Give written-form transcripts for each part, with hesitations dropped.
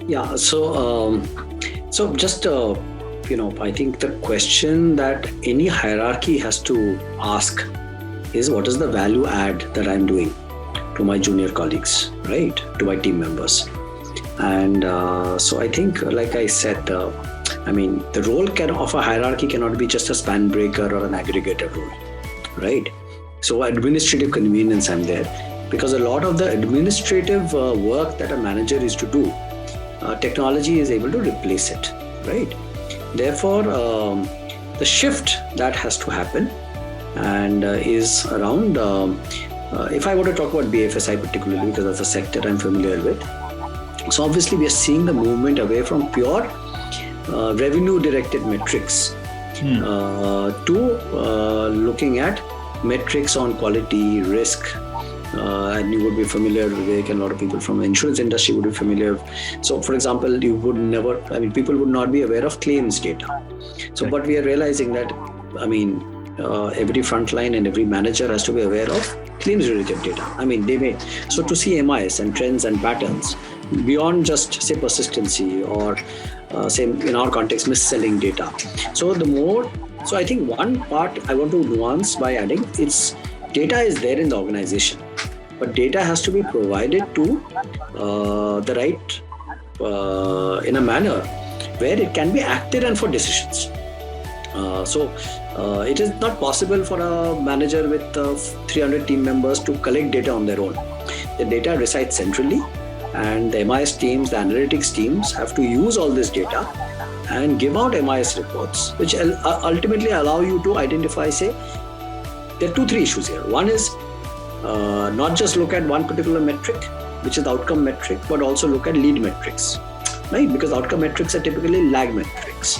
Yeah. So just I think the question that any hierarchy has to ask is, what is the value add that I'm doing to my junior colleagues, right? To my team members. And so I think, like I said, the role of a hierarchy cannot be just a span breaker or an aggregator role, right? So administrative convenience, I'm there because a lot of the administrative work that a manager is to do, technology is able to replace it, right? Therefore, the shift that has to happen and is around, if I were to talk about BFSI particularly, because that's a sector I'm familiar with. So obviously we are seeing the movement away from pure revenue directed metrics to looking at metrics on quality, risk, and you would be familiar with it, and a lot of people from the insurance industry would be familiar. So for example, people would not be aware of claims data. So but we are realizing that, every frontline and every manager has to be aware of claims related data. So to see MIS and trends and patterns beyond just say persistency or say in our context mis-selling data. So I think one part I want to nuance by adding, it's data is there in the organization, but data has to be provided to the right in a manner where it can be acted on for decisions. It is not possible for a manager with 300 team members to collect data on their own. The data resides centrally, and the MIS teams, the analytics teams have to use all this data and give out MIS reports, which ultimately allow you to identify, say, there are 2-3 issues here. One is not just look at one particular metric, which is the outcome metric, but also look at lead metrics, right? Because outcome metrics are typically lag metrics,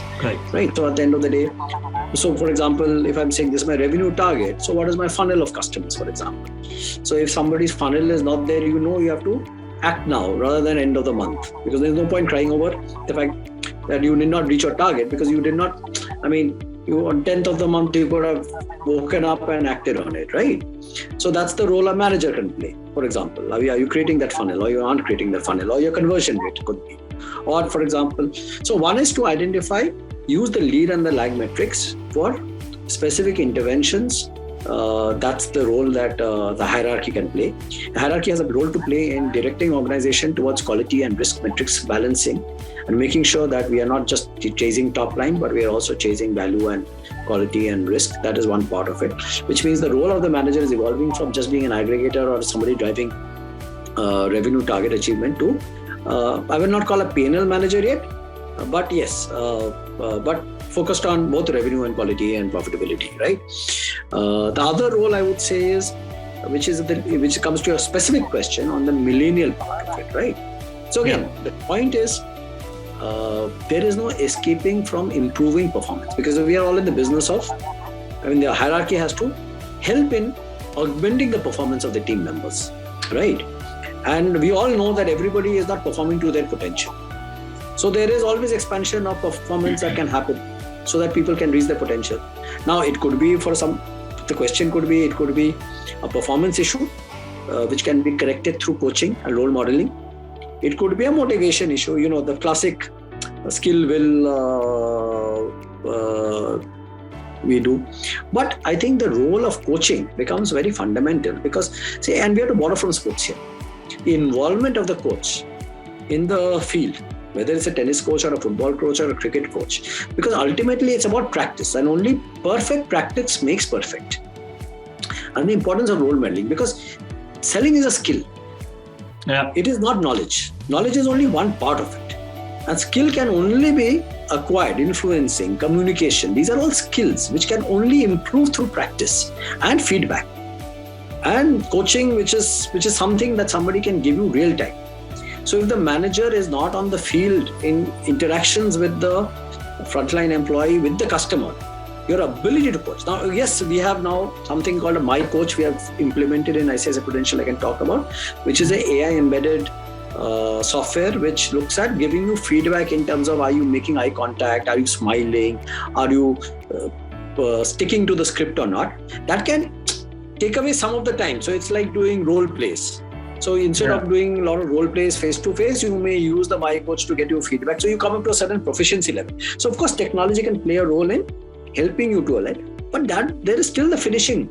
right? So at the end of the day, so for example, if I'm saying this is my revenue target, so what is my funnel of customers, for example? So if somebody's funnel is not there, you have to act now rather than end of the month, because there's no point crying over the fact that you did not reach your target because you did not, you on 10th of the month, you could have woken up and acted on it, right? So that's the role a manager can play. For example, are you creating that funnel, or you aren't creating that funnel, or your conversion rate could be. Or for example, so one is to identify, use the lead and the lag metrics for specific interventions. That's the role that the hierarchy can play. The hierarchy has a role to play in directing organization towards quality and risk metrics balancing, and making sure that we are not just chasing top line, but we are also chasing value and quality and risk. That is one part of it, which means the role of the manager is evolving from just being an aggregator or somebody driving revenue target achievement to, I will not call a P&L manager yet, but yes, but focused on both revenue and quality and profitability, right? The other role I would say is, which comes to a specific question on the millennial part of it, right? So again, the point is, there is no escaping from improving performance, because we are all in the business of, the hierarchy has to help in augmenting the performance of the team members, right? And we all know that everybody is not performing to their potential. So there is always expansion of performance that can happen so that people can reach their potential. Now it could be the question could be, it could be a performance issue, which can be corrected through coaching and role modeling. It could be a motivation issue, the classic skill will we do. But I think the role of coaching becomes very fundamental because, and we have to borrow from sports here. The involvement of the coach in the field, whether it's a tennis coach or a football coach or a cricket coach, because ultimately it's about practice, and only perfect practice makes perfect. And the importance of role modeling, because selling is a skill. Yeah. It is not knowledge. Knowledge is only one part of it. And skill can only be acquired, influencing, communication. These are all skills which can only improve through practice and feedback. And coaching, which is something that somebody can give you real time. So if the manager is not on the field in interactions with the frontline employee, with the customer, your ability to coach. Now, yes, we have now something called a My Coach we have implemented in ICICI Prudential I can talk about, which is a AI embedded software which looks at giving you feedback in terms of are you making eye contact, are you smiling, are you sticking to the script or not. That can take away some of the time. So it's like doing role plays. So instead of doing a lot of role plays face to face, you may use the My Coach to get your feedback. So you come up to a certain proficiency level. So of course, technology can play a role in helping you to a level, but that there is still the finishing,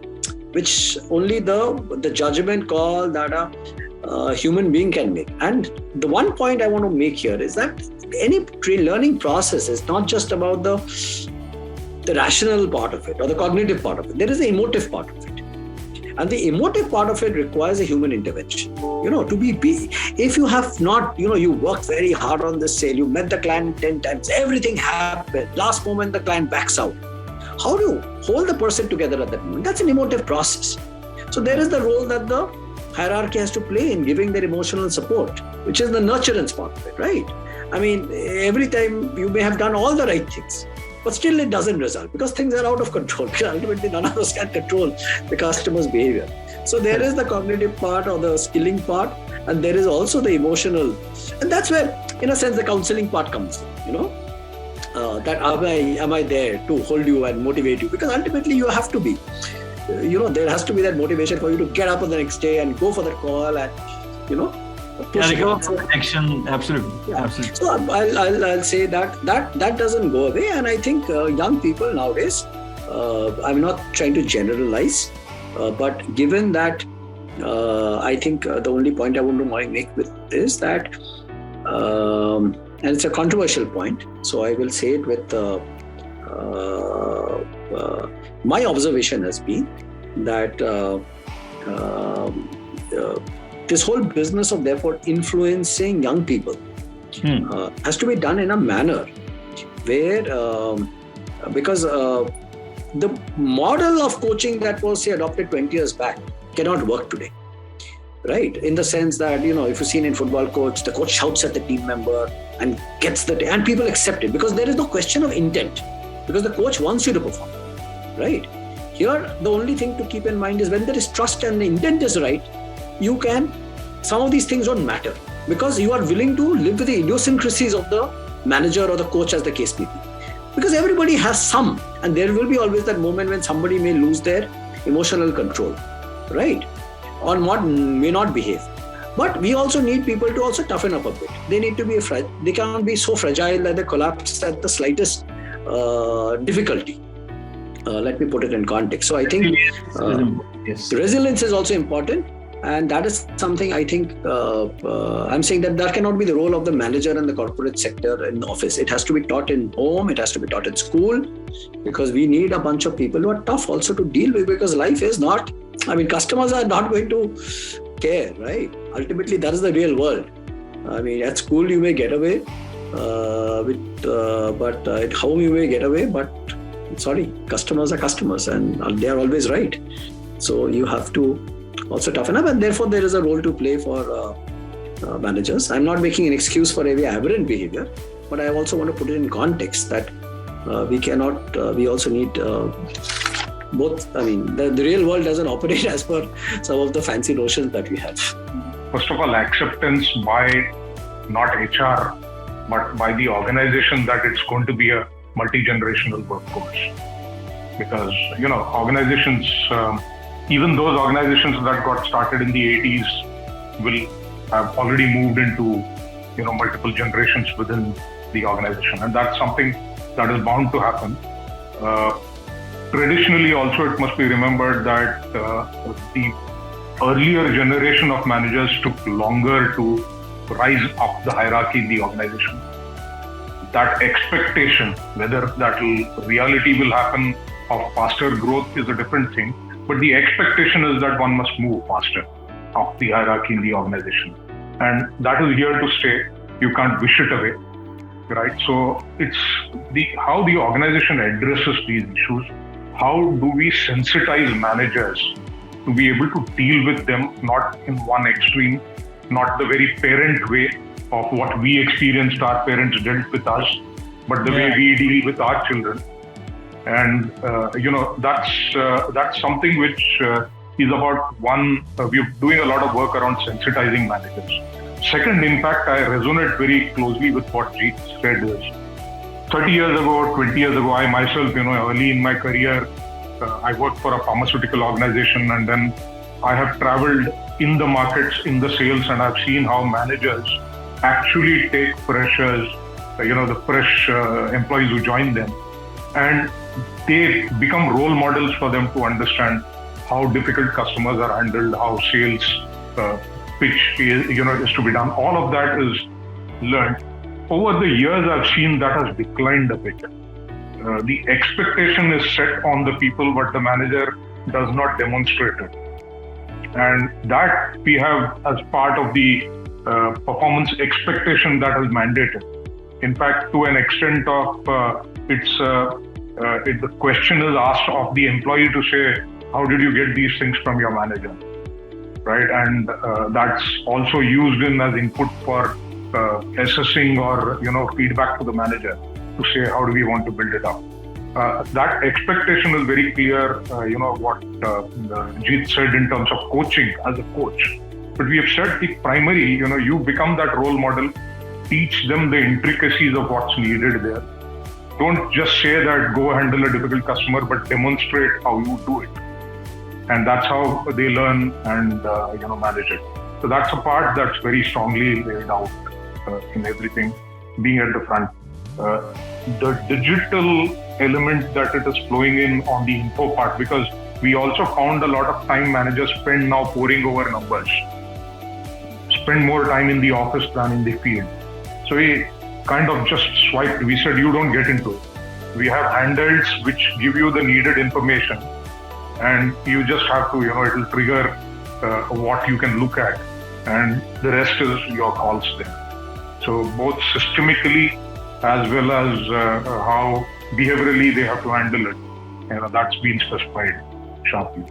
which only the judgment call that a human being can make. And the one point I want to make here is that any learning process is not just about the rational part of it or the cognitive part of it. There is the emotive part of it. And the emotive part of it requires a human intervention. To be if you have not, you worked very hard on this sale, you met the client 10 times, everything happened. Last moment, the client backs out. How do you hold the person together at that moment? That's an emotive process. So there is the role that the hierarchy has to play in giving their emotional support, which is the nurturance part of it, right? I mean, every time you may have done all the right things, but still it doesn't result because things are out of control. Because ultimately, none of us can control the customer's behavior. So there is the cognitive part or the skilling part, and there is also the emotional. And that's where, in a sense, the counseling part comes in, that am I there to hold you and motivate you? Because ultimately you have to be, there has to be that motivation for you to get up on the next day and go for the call and, action. Absolutely. Absolutely. So I'll say that doesn't go away. And I think young people nowadays, I'm not trying to generalize, but given that, I think the only point I want to make with is that, and it's a controversial point, so I will say it with my observation has been that this whole business of therefore influencing young people has to be done in a manner where, because the model of coaching that was adopted 20 years back cannot work today, right? In the sense that, if you've seen in football coach, the coach shouts at the team member and gets and people accept it because there is no question of intent because the coach wants you to perform, right? Here, the only thing to keep in mind is when there is trust and the intent is right, some of these things don't matter because you are willing to live with the idiosyncrasies of the manager or the coach as the case may be. Because everybody has some, and there will be always that moment when somebody may lose their emotional control, right? Or may not behave. But we also need people to also toughen up a bit. They need to they cannot be so fragile that they collapse at the slightest difficulty. Let me put it in context. So I think resilience is also important. And that is something I think, I'm saying that cannot be the role of the manager and the corporate sector in the office. It has to be taught in home, it has to be taught in school, because we need a bunch of people who are tough also to deal with, because life is not, customers are not going to care, right? Ultimately, that is the real world. At school you may get away, but at home you may get away, but sorry, customers are customers and they are always right. So you have to also toughen up, and therefore there is a role to play for managers. I'm not making an excuse for every aberrant behavior, but I also want to put it in context that we also need both. The real world doesn't operate as per some of the fancy notions that we have. First of all, acceptance by not HR, but by the organization that it's going to be a multi-generational workforce. Because, organizations, even those organizations that got started in the 80s will have already moved into, multiple generations within the organization. And that's something that is bound to happen. Traditionally, also, it must be remembered that the earlier generation of managers took longer to rise up the hierarchy in the organization. That expectation, whether reality will happen of faster growth is a different thing. But the expectation is that one must move faster up the hierarchy in the organization. And that is here to stay. You can't wish it away, right? So it's how the organization addresses these issues. How do we sensitize managers to be able to deal with them, not in one extreme, not the very parent way of what we experienced our parents dealt with us, but the way we deal with our children. And that's something which is about one. We're doing a lot of work around sensitizing managers. Second, in fact, I resonate very closely with what Jeet said. Is 30 years ago, 20 years ago, I myself, early in my career, I worked for a pharmaceutical organization, and then I have traveled in the markets, in the sales, and I've seen how managers actually take freshers, the fresh employees who join them, and they become role models for them to understand how difficult customers are handled, how sales pitch is to be done. All of that is learned. Over the years, I've seen that has declined a bit. The expectation is set on the people, but the manager does not demonstrate it. And that we have as part of the performance expectation that is mandated. In fact, to an extent of the question is asked of the employee to say, how did you get these things from your manager? Right? And that's also used as input for assessing or feedback to the manager to say how do we want to build it up. That expectation is very clear. What Jeet said in terms of coaching as a coach. But we have said the primary. You become that role model. Teach them the intricacies of what's needed there. Don't just say that go handle a difficult customer, but demonstrate how you do it. And that's how they learn and manage it. So that's a part that's very strongly laid out in everything, being at the front. The digital element that it is flowing in on the info part, because we also found a lot of time managers spend now poring over numbers, spend more time in the office than in the field. So we kind of just swiped. We said, you don't get into it. We have handhelds which give you the needed information, and you just have to, it will trigger what you can look at, and the rest is your calls there. So both systemically as well as how behaviorally they have to handle it, that's been specified sharply.